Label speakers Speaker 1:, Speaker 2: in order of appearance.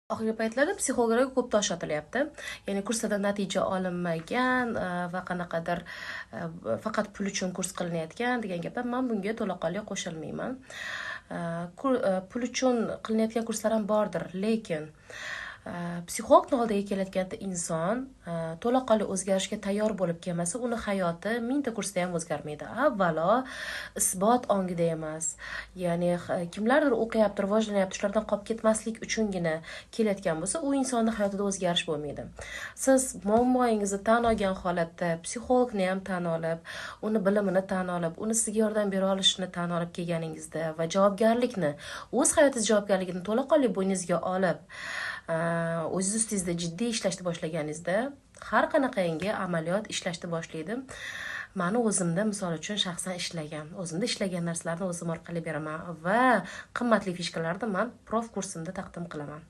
Speaker 1: Oxirgi paytlarda psixologlarga ko'p tosh otilyapti. Ya'ni kurslarda natija olinmagan va qanaqadir faqat pul uchun kurs qilinayotgan degan gaplar. Men bunga to'laqonli qo'shilmayman. Pul uchun qilinayotgan kurslar ham bordir, lekin psixologning oldiga kelayotganda inson to'laqonli o'zgarishga tayyor bo'lib kelmasa, uni hayoti mingta kursda ham o'zgarmaydi. Avvalo, isbot ongida emas. Ya'ni kimlardir o'qiyapti, rivojlanyapti, shulardan qolib ketmaslik uchungina kelayotgan bo'lsa, u insonning hayotida o'zgarish bo'lmaydi. Siz muammoingizni tan olgan holatda psixologni ham tan olib, uni bilimini tan olib, uni sizga yordam bera olishini tan olib kelganingizda va javobgarlikni, o'z hayotingiz javobgarligini to'laqonli bo'yningizga olib, o'zingiz ustingizda jiddiy ishlashni boshlaganingizda har qanaqangi amaliyot ishlashni boshlaydi. Mani o'zimda misol uchun shaxsan ishlagan, o'zimda ishlagan narsalarni o'zim orqali beraman va qimmatli fishkalarni men prof kursimda taqdim qilaman.